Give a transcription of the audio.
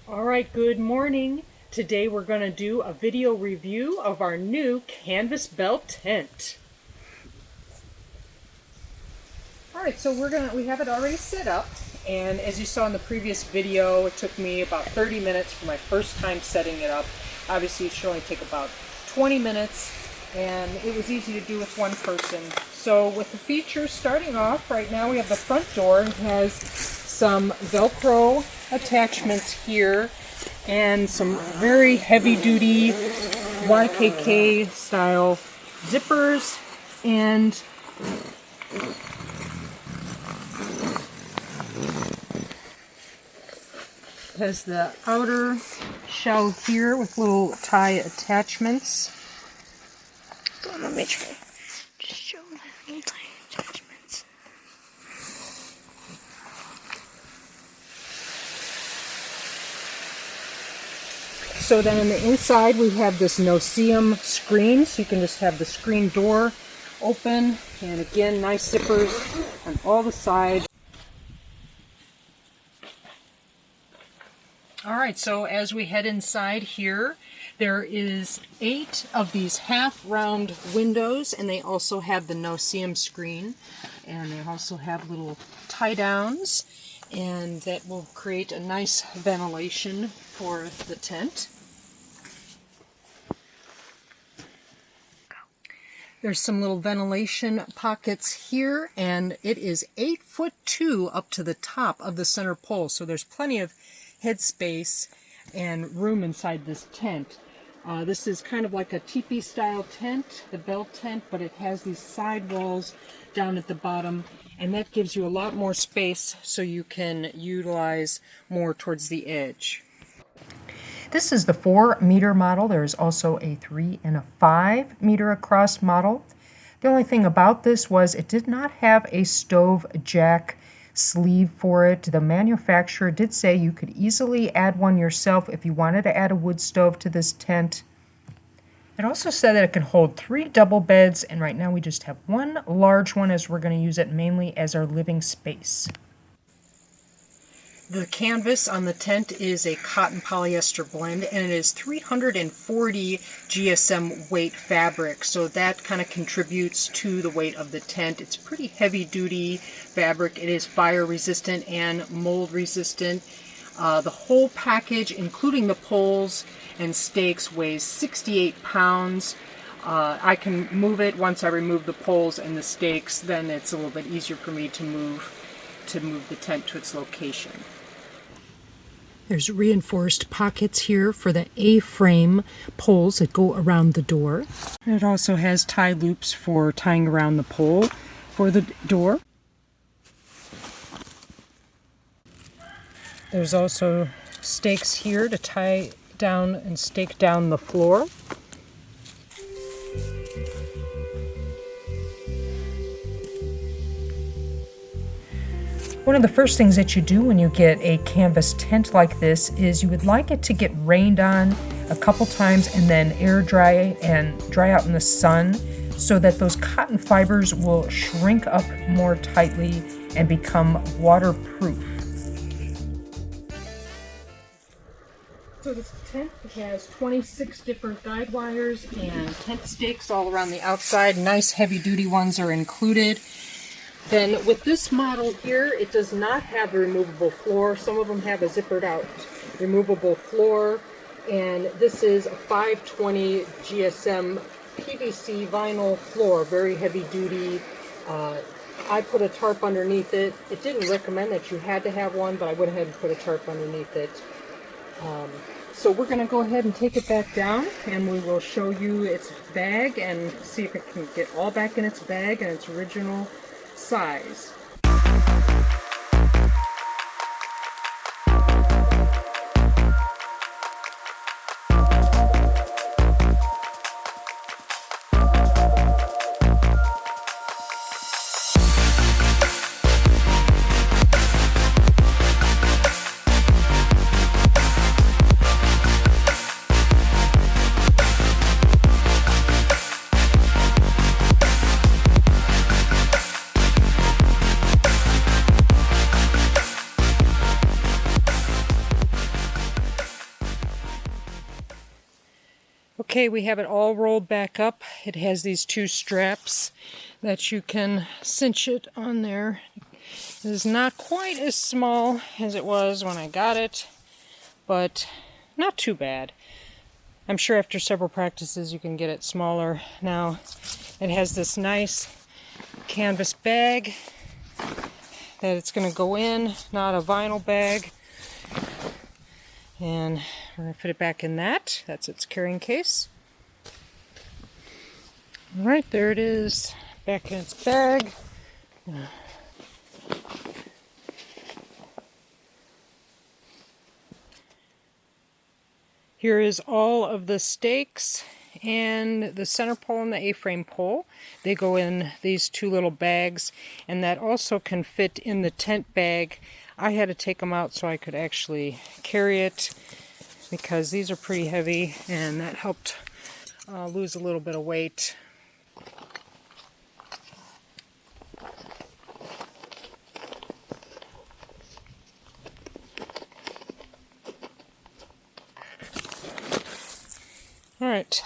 All right, good morning. Today we're going to do a video review of our new canvas belt tent. All right, so we have it already set up, and as you saw in the previous video, it took me about 30 minutes for my first time setting it up. Obviously, it should only take about 20 minutes, and it was easy to do with one person. So with the features, starting off, right now we have the front door. It has some Velcro attachments here and some very heavy-duty YKK style zippers, and has the outer shell here with little tie attachments. Let me try to show the little tie attachments. So then on the inside we have this no-seam screen, so you can just have the screen door open, and again, nice zippers on all the sides. Alright, so as we head inside here, there is 8 of these half-round windows, and they also have the no-seam screen, and they also have little tie-downs, and that will create a nice ventilation for the tent. There's some little ventilation pockets here, and it is 8'2" up to the top of the center pole, so there's plenty of headspace and room inside this tent. This is kind of like a teepee style tent, the belt tent, but it has these side walls down at the bottom, and that gives you a lot more space so you can utilize more towards the edge. This is the 4-meter model. There is also a 3 and a 5-meter across model. The only thing about this was it did not have a stove jack sleeve for it. The manufacturer did say you could easily add one yourself if you wanted to add a wood stove to this tent. It also said that it can hold 3 double beds, and right now we just have one large one as we're going to use it mainly as our living space. The canvas on the tent is a cotton polyester blend, and it is 340 GSM weight fabric, so that kind of contributes to the weight of the tent. It's pretty heavy duty fabric. It is fire resistant and mold resistant. The whole package, including the poles and stakes, weighs 68 pounds. I can move it once I remove the poles and the stakes. Then it's a little bit easier for me to move the tent to its location. There's reinforced pockets here for the A-frame poles that go around the door. And it also has tie loops for tying around the pole for the door. There's also stakes here to tie down and stake down the floor. One of the first things that you do when you get a canvas tent like this is you would like it to get rained on a couple times and then air dry and dry out in the sun so that those cotton fibers will shrink up more tightly and become waterproof. So this tent has 26 different guide wires and tent stakes all around the outside. Nice heavy duty ones are included. Then with this model here, it does not have a removable floor. Some of them have a zippered out removable floor, and this is a 520 GSM PVC vinyl floor, very heavy duty. I put a tarp underneath it. It didn't recommend that you had to have one, but I went ahead and put a tarp underneath it. So we're going to go ahead and take it back down, and we will show you its bag and see if it can get all back in its bag and its original size. Okay, we have it all rolled back up. It has these two straps that you can cinch it on there. It is not quite as small as it was when I got it, but not too bad. I'm sure after several practices you can get it smaller. Now, it has this nice canvas bag that it's going to go in, not a vinyl bag. And we're going to put it back in that. That's its carrying case. Alright, there it is, back in its bag. Here is all of the stakes and the center pole and the A-frame pole. They go in these two little bags, and that also can fit in the tent bag. I had to take them out so I could actually carry it because these are pretty heavy, and that helped lose a little bit of weight. Alright,